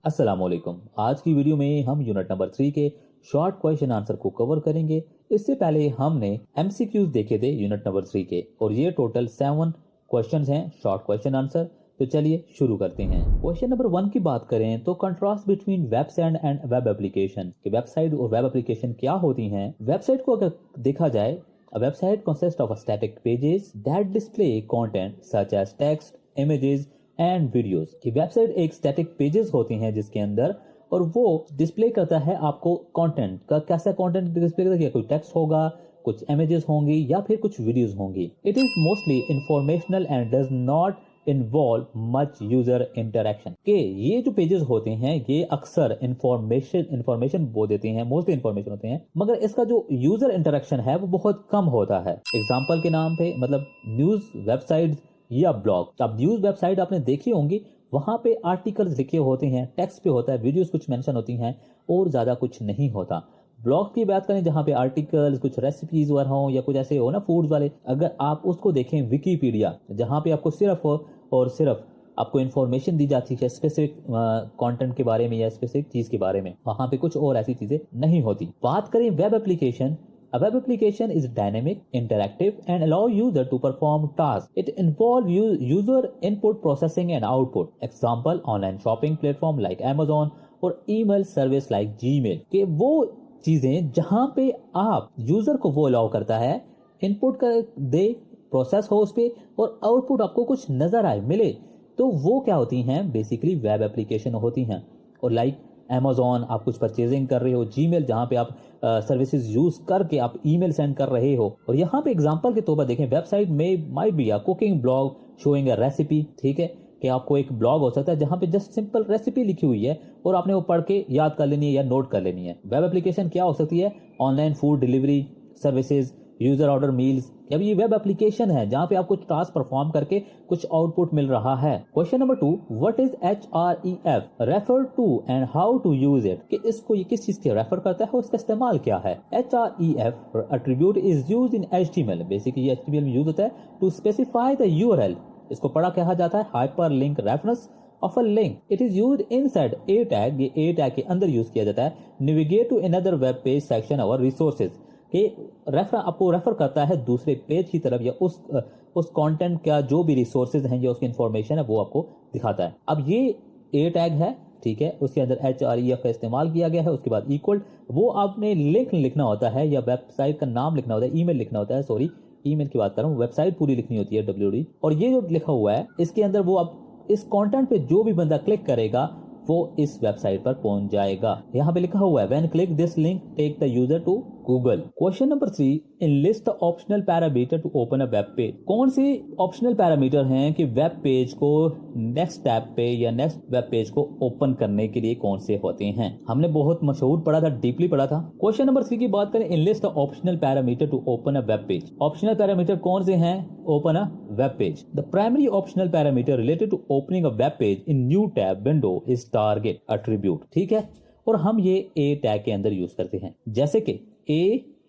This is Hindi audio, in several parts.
अस्सलामुअलैकुम। आज की वीडियो में हम यूनिट नंबर 3 के शॉर्ट क्वेश्चन आंसर को कवर करेंगे। इससे पहले हमने एमसीक्यूज देखे थे यूनिट नंबर 3 के, और ये टोटल 7 क्वेश्चंस हैं शॉर्ट क्वेश्चन आंसर। तो चलिए शुरू करते हैं। क्वेश्चन नंबर 1 की बात करें तो contrast between website and web application, कि वेबसाइट और वेब एप्लीकेशन क्या होती हैं। वेबसाइट को अगर देखा जाए, a website consists of a static pages that display content such as text, images and videos. की वेबसाइट एक स्टैटिक पेजेस होती हैं जिसके अंदर, और वो डिस्प्ले करता है आपको कंटेंट का। कैसा कंटेंट डिस्प्ले करता है? कोई टेक्स्ट होगा, कुछ इमेजेस होंगी या फिर कुछ वीडियोस होंगी। It is mostly informational and does not involve much user interaction. के ये जो पेजेस होते हैं ये अक्सर इंफॉर्मेशन वो देते हैं, मोस्टली इंफॉर्मेशन होते हैं, मगर इसका जो यूजर इंटरेक्शन है वो बहुत कम होता है। एग्जाम्पल के नाम पे मतलब न्यूज वेबसाइट या ब्लॉग। अब न्यूज वेबसाइट आपने देखी होंगी, वहां पे आर्टिकल्स लिखे होते हैं, टेक्स्ट पे होता है, वीडियोस कुछ मेंशन होती हैं और ज्यादा कुछ नहीं होता। ब्लॉग की बात करें जहां पे आर्टिकल्स, कुछ रेसिपीज वाला हो या कुछ ऐसे हो ना फूड्स वाले, अगर आप उसको देखें विकीपीडिया, जहां पे आपको सिर्फ और सिर्फ आपको इन्फॉर्मेशन दी जाती है स्पेसिफिक कंटेंट के बारे में या स्पेसिफिक चीज के बारे में, वहां पे कुछ और ऐसी चीजें नहीं होती। बात करें web application, a web application is dynamic, interactive, and allow user to perform tasks. It involve user input, processing, and output. Example: online shopping platform like Amazon और email service like Gmail। के वो चीजें जहां पे आप यूजर को वो अलाउ करता है, इनपुट कर दे, प्रोसेस हो उस पे, और आउटपुट आपको कुछ नजर आए, मिले, तो वो क्या होती हैं? बेसिकली वेब एप्लीकेशन होती हैं। और लाइक Amazon, आप कुछ परचेजिंग कर रहे हो, Gmail जहां पे आप सर्विसेज यूज करके आप ईमेल सेंड कर रहे हो। और यहाँ पे एग्जांपल के तौर पर देखें, वेबसाइट में might be a cooking blog showing a recipe. ठीक है, कि आपको एक ब्लॉग हो सकता है जहां पे जस्ट सिंपल रेसिपी लिखी हुई है और आपने वो पढ़ के याद कर लेनी है या नोट कर लेनी है। वेब एप्लीकेशन क्या हो सकती है? Online food delivery services, user order meals. अब ये वेब एप्लीकेशन है जहां पे आप कुछ टास्क परफॉर्म करके कुछ आउटपुट मिल रहा है। Question number 2, what is HREF refer to and how to use it, कि इसको ये किस चीज के रेफर करता है और इसका इस्तेमाल क्या है। HREF attribute is used in HTML, basically HTML में यूज होता है टू स्पेसिफाई द URL। इसको पढ़ा कहा जाता है hyperlink reference of a link. It is used inside a tag, ये ए टैग के अंदर यूज किया जाता है। Navigate to another web page section और रिसोर्सेज, कि रेफर आपको रेफर करता है दूसरे पेज की तरफ या उस कंटेंट का जो भी रिसोर्सेज हैं या उसकी इंफॉर्मेशन है वो आपको दिखाता है। अब ये ए टैग है, ठीक है, उसके अंदर HREF का इस्तेमाल किया गया है। उसके बाद इक्वल, वो आपने लिंक लिखना होता है या वेबसाइट का नाम लिखना होता है, ईमेल लिखना होता है, सॉरी ईमेल की बात कर रहा हूँ, वेबसाइट पूरी लिखनी होती है WD। और ये जो लिखा हुआ है इसके अंदर वो आप इस कंटेंट पे जो भी बंदा क्लिक करेगा वो इस वेबसाइट पर पहुंच जाएगा। यहाँ पे लिखा हुआ है when click this link take the user to Google. Question number 3, enlist the optional parameter to open a web page. कौन से ऑप्शनल पैरामीटर हैं कि वेब पेज को नेक्स्ट टैब पे या नेक्स्ट वेब पेज को ओपन करने के लिए कौन से होते हैं? हमने बहुत मशहूर पढ़ा था, डीपली पढ़ा था। क्वेश्चन नंबर 3 की बात करें, enlist the optional parameter to open a web page. Optional parameter कौन से हैं open a web page? The primary optional parameter related to opening a web page in new tab window is target attribute. ठीक है, और हम ये ए टैग के अंदर यूज करते हैं, जैसे कि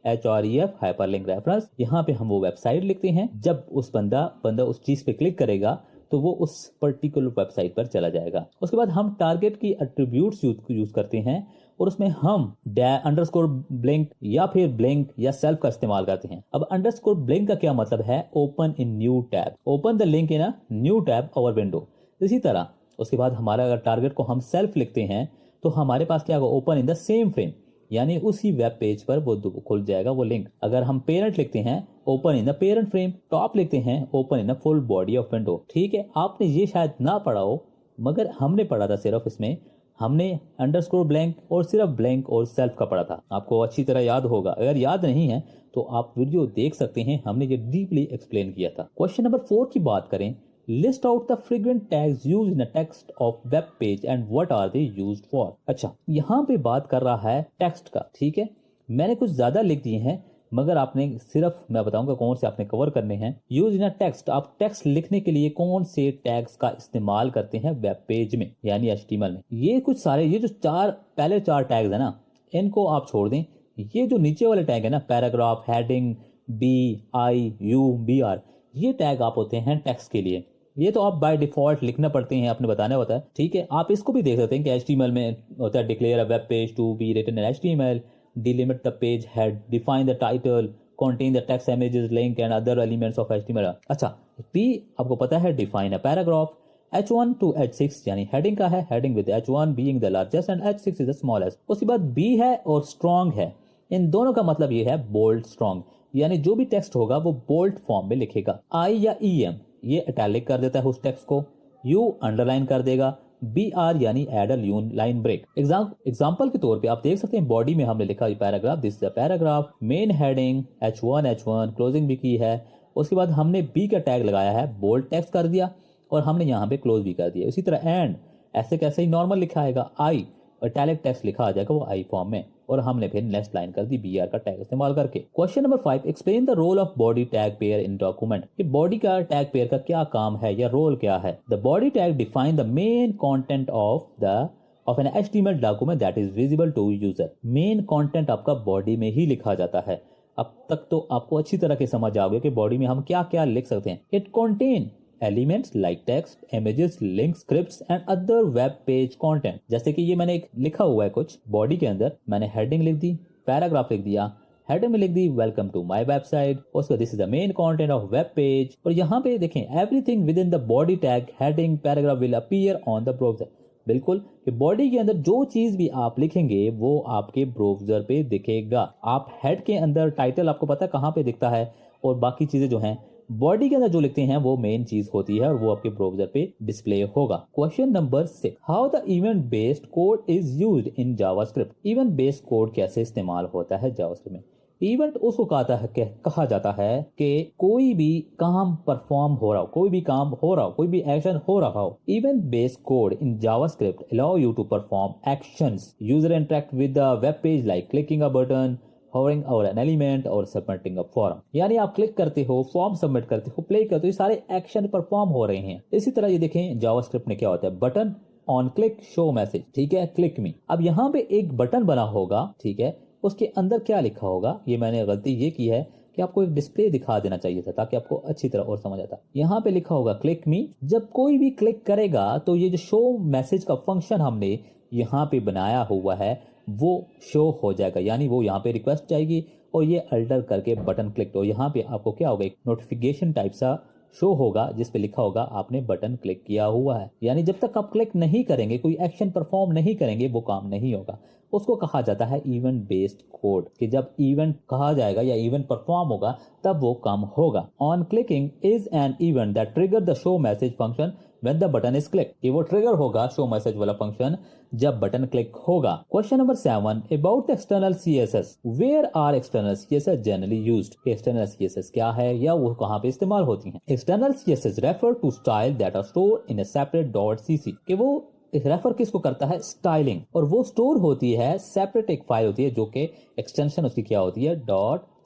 HREF हाइपरलिंक रेफरेंस। यहाँ पे हम वो वेबसाइट लिखते हैं, जब उस बंदा उस चीज पे क्लिक करेगा तो वो उस पर्टिकुलर वेबसाइट पर चला जाएगा। उसके बाद हम टारगेट की एट्रीब्यूट्स यूज करते हैं और उसमें हम अंडरस्कोर ब्लिंक या फिर ब्लिंक या सेल्फ का इस्तेमाल करते हैं। अब अंडरस्कोर ब्लिंक का क्या मतलब है? Open in new tab, open the link in a new tab over window. इसी तरह उसके बाद हमारा अगर टारगेट को हम सेल्फ लिखते हैं तो हमारे पास क्या होगा? Open in the same frame, यानी उसी वेब पेज पर वो खुल जाएगा वो लिंक। अगर हम पेरेंट लिखते हैं, open in the parent frame. Top लिखते हैं, open in the full body of window. ठीक है, आपने ये शायद ना पढ़ा हो मगर हमने पढ़ा था। सिर्फ इसमें हमने अंडरस्कोर ब्लैंक और सिर्फ ब्लैंक और सेल्फ का पढ़ा था, आपको अच्छी तरह याद होगा। अगर याद नहीं है तो आप वीडियो देख सकते हैं, हमने ये डीपली एक्सप्लेन किया था। क्वेश्चन नंबर 4 की बात करें, list out the frequent tags used in a text of web page and what are they used for. अच्छा, यहाँ पे बात कर रहा है टेक्स्ट का। ठीक है, मैंने कुछ ज्यादा लिख दिए हैं मगर आपने सिर्फ, मैं बताऊंगा कौन से आपने कवर करने हैं। यूज इन अ टेक्स्ट, आप टेक्स्ट लिखने के लिए कौन से टैग्स का इस्तेमाल करते हैं वेब पेज में यानी HTML में। ये कुछ सारे, ये जो पहले चार टैग्स है ना, इनको आप छोड़ दें। ये जो नीचे वाले टैग है ना, पैराग्राफ, हेडिंग, BIUBR, ये टैग आप होते हैं टेक्स्ट के लिए। ये तो आप बाय डिफॉल्ट लिखना पड़ते हैं, आपने बताना होता है, ठीक है। आप इसको भी देख सकते हैं कि HTML में होता है declare a web page to be written in HTML, delimit the page head, define the title, contain the text, images, link and other elements of HTML। अच्छा, P आपको पता है define a paragraph. H1 to H6 यानी हेडिंग का है, heading with H1 being the largest and H6 is the smallest। उसके बाद B है और स्ट्रॉन्ग है। इन दोनों का मतलब ये है बोल्ड स्ट्रॉन्ग, यानी जो भी टेक्स्ट होगा वो बोल्ड फॉर्म में लिखेगा। I या EM ये इटैलिक कर देता है उस टेक्स्ट को, U अंडरलाइन कर देगा, BR यानी add a line break. Example के तौर पे आप देख सकते हैं बॉडी में हमने लिखा paragraph, this is a paragraph, main heading H1 closing भी की है। उसके बाद हमने B का टैग लगाया है, बोल्ड टेक्स्ट कर दिया और हमने यहाँ पे क्लोज भी कर दिया। इसी तरह एंड ऐसे कैसे ही नॉर्मल लिखा आएगा, आई इटैलिक टेक्स्ट लिखा आ जाएगा वो आई फॉर्म में, और हमने फिर नेक्स्ट लाइन कर दी BR का टैग इस्तेमाल करके। Question number 5, explain the role of body tag pair in document. कि बॉडी का टैग पेयर का क्या काम है या रोल क्या है। The body tag define the main content of an HTML document that is visible to user. Main content आपका बॉडी में ही लिखा जाता है। अब तक तो आपको अच्छी तरह के समझ आ गया कि बॉडी में हम क्या क्या लिख सकते हैं। It contain elements like text, images, links, scripts and other web page content. जैसे कि ये मैंने एक लिखा हुआ है कुछ बॉडी के अंदर, मैंने हेडिंग लिख दी, पैराग्राफ लिख दिया, हेडर में लिख दी वेलकम टू माय वेबसाइट, उसके this is the main content of web page. और यहाँ पे देखें everything with in the body tag heading paragraph will appear on the browser. बिल्कुल कि बॉडी के अंदर जो चीज भी आप लिखेंगे वो आपके ब्राउजर पे दिखेगा। आप हेड के अंदर टाइटल आपको पता है कहाँ पे दिखता है, और बाकी चीजें जो हैं बॉडी के अंदर जो लिखते हैं वो मेन चीज होती है और वो आपके ब्राउजर पे डिस्प्ले होगा। Question number 6, how the event based code is used in JavaScript. Event based code कैसे इस्तेमाल होता है जावास्क्रिप्ट में। इवेंट उसको कहा जाता है कि कोई भी काम परफॉर्म हो रहा हो, कोई भी काम हो रहा हो, कोई भी एक्शन हो रहा हो। Event based code in JavaScript allow you to perform actions, user interact with the web page like clicking a button, hovering over an element और सबमिटिंग अ फॉर्म। यानी आप क्लिक करते हो, फॉर्म सबमिट करते हो, प्ले करते हो, ये सारे एक्शन परफॉर्म हो रहे हैं। इसी तरह ये देखें जावास्क्रिप्ट में क्या होता है, button on click show message, ठीक है, क्लिक मी। अब यहाँ पे एक बटन बना होगा, ठीक है, उसके अंदर क्या लिखा होगा, ये मैंने गलती ये की है कि आपको एक डिस्प्ले दिखा देना चाहिए था ताकि आपको अच्छी तरह और समझ आता। यहाँ पे लिखा होगा क्लिक मी। जब कोई भी क्लिक करेगा तो ये जो शो मैसेज का फंक्शन हमने यहाँ पे बनाया हुआ है वो शो हो जाएगा, यानी वो यहाँ पे रिक्वेस्ट जाएगी और ये अल्टर करके बटन क्लिक, तो यहाँ पे आपको क्या होगा, एक नोटिफिकेशन टाइप सा शो होगा जिस पे लिखा होगा आपने बटन क्लिक किया हुआ है। यानी जब तक आप क्लिक नहीं करेंगे, कोई एक्शन परफॉर्म नहीं करेंगे, वो काम नहीं होगा। उसको कहा जाता है इवेंट बेस्ड कोड, कि जब इवेंट कहा जाएगा या इवेंट परफॉर्म होगा तब वो काम होगा। On clicking is an event that trigger the show message function when the button is clicked, कि वो ट्रिगर होगा शो मैसेज वाला फंक्शन जब बटन क्लिक होगा। Question number 7, about external CSS, where are external CSS generally used. External CSS क्या है या वो कहाँ पे इस्तेमाल होती हैं। External CSS refer to style that are store in a separate .cc, कि वो रेफर किसको करता है, स्टाइलिंग, और वो स्टोर होती है सेपरेट एक फाइल होती है जो कि एक्सटेंशन उसकी क्या होती है,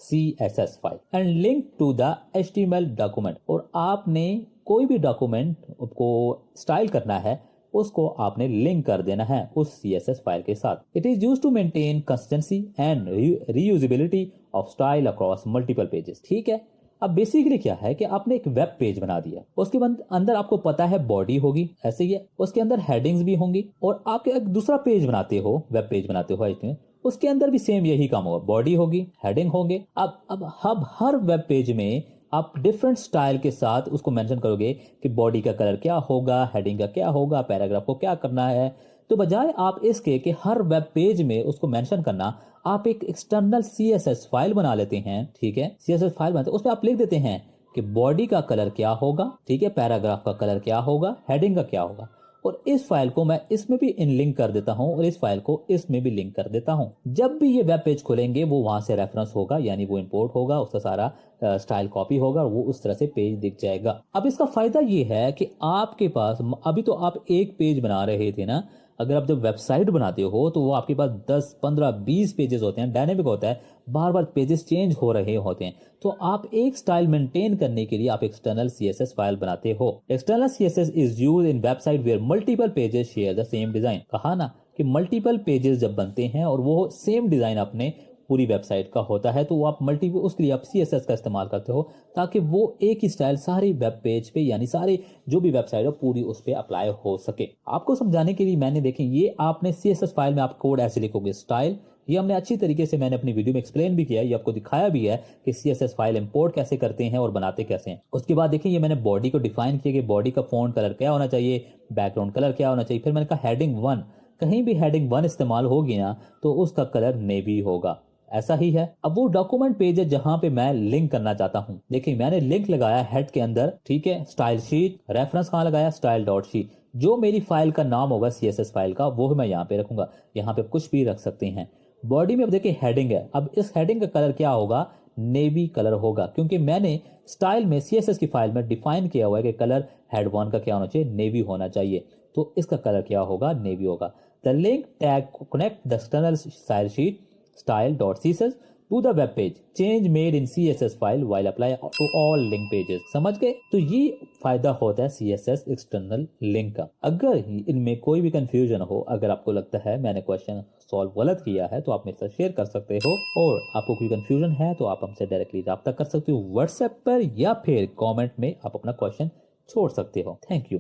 .css file, and link to the HTML document. और आपने कोई भी डॉक्यूमेंट को स्टाइल करना है उसको आपने लिंक कर देना है उस CSS फाइल के साथ। It is used to maintain consistency and reusability of style across multiple pages, ठीक है। अब बेसिकली क्या है कि आपने एक वेब पेज बना दिया, उसके बाद अंदर आपको पता है बॉडी होगी, ऐसे ही है, उसके अंदर हेडिंग्स भी होंगी, और आप एक दूसरा पेज बनाते हो, वेब पेज बनाते हो इसमें, उसके अंदर भी सेम यही काम होगा, बॉडी होगी, हेडिंग होंगे। अब हर वेब पेज में आप डिफरेंट स्टाइल के साथ उसको मेंशन करोगे कि बॉडी का कलर क्या होगा, हेडिंग का क्या होगा, पैराग्राफ को क्या करना है। तो बजाय आप इसके कि हर वेब पेज में उसको मेंशन करना, आप एक एक्सटर्नल CSS फाइल बना लेते हैं, ठीक है, CSS फाइल बनाते हैं, उसमें आप लिख देते हैं कि बॉडी का कलर क्या होगा, ठीक है, पैराग्राफ का कलर क्या होगा, हेडिंग का क्या होगा, और इस फाइल को मैं इसमें भी इन लिंक कर देता हूं और इस फाइल को इसमें भी लिंक कर देता हूं। जब भी ये वेब पेज खोलेंगे वो वहां से रेफरेंस होगा, यानी वो इंपोर्ट होगा, उसका सारा स्टाइल कॉपी होगा, वो उस तरह से पेज दिख जाएगा। अब इसका फायदा ये है कि आपके पास, अभी तो आप एक पेज बना रहे थे ना, अगर आप जब वेबसाइट बनाते हो तो वो आपके पास 10, 15, 20 पेजेस होते हैं, डायनेमिक होता है, बार बार पेजेस चेंज हो रहे होते हैं। तो आप एक स्टाइल मेंटेन करने के लिए आप एक्सटर्नल CSS फाइल बनाते हो। External CSS is use in website where multiple pages share the same design. कहा ना कि मल्टीपल पेजेस जब बनते हैं और वो सेम डिजाइन अपने पूरी वेबसाइट का होता है, तो वो आप मल्टी उसके लिए आप CSS का इस्तेमाल करते हो ताकि वो एक ही स्टाइल सारी वेब पेज पे यानी सारे जो भी वेबसाइट हो पूरी उस पर अप्लाई हो सके। आपको समझाने के लिए मैंने देखें ये आपने CSS फाइल में आप कोड ऐसे लिखोगे स्टाइल, ये हमने अच्छी तरीके से मैंने अपनी वीडियो में एक्सप्लेन भी किया है, ये आपको दिखाया भी है कि CSS फाइल इंपोर्ट कैसे करते हैं और बनाते कैसे हैं। उसके बाद देखिए ये मैंने बॉडी को डिफाइन किया कि बॉडी का फॉन्ट कलर क्या होना चाहिए, बैकग्राउंड कलर क्या होना चाहिए। फिर मैंने कहा हेडिंग 1, कहीं भी हेडिंग 1 इस्तेमाल होगी ना तो उसका कलर नेवी होगा। ऐसा ही है। अब वो डॉक्यूमेंट पेज है जहां पे मैं लिंक करना चाहता हूं। देखिए मैंने लिंक लगाया हेड के अंदर, ठीक है, स्टाइल शीट, रेफरेंस कहां लगाया, स्टाइल डॉट शीट। जो मेरी फाइल का नाम होगा CSS फाइल का वो मैं यहाँ पे रखूंगा। यहाँ पे कुछ भी रख सकते हैं। बॉडी में अब देखिए हेडिंग है, अब इस हेडिंग का कलर क्या होगा, नेवी कलर होगा, क्योंकि मैंने स्टाइल में CSS की फाइल में डिफाइन किया हुआ है कि कलर हेड 1 का क्या होना चाहिए, नेवी होना चाहिए, तो इसका कलर क्या होगा, नेवी होगा। The link tag connect the external style sheet style.css to the web page, change made in CSS file while apply to all link pages। समझ गए? तो ये फायदा होता है CSS एक्सटर्नल लिंक का। अगर इनमें कोई भी कंफ्यूजन हो, अगर आपको लगता है मैंने क्वेश्चन सॉल्व गलत किया है तो आप मेरे साथ शेयर कर सकते हो, और आपको कोई कंफ्यूजन है तो आप हमसे डायरेक्टली राब्ता कर सकते हो व्हाट्सएप पर, या फिर कॉमेंट में आप अपना क्वेश्चन छोड़ सकते हो। Thank you.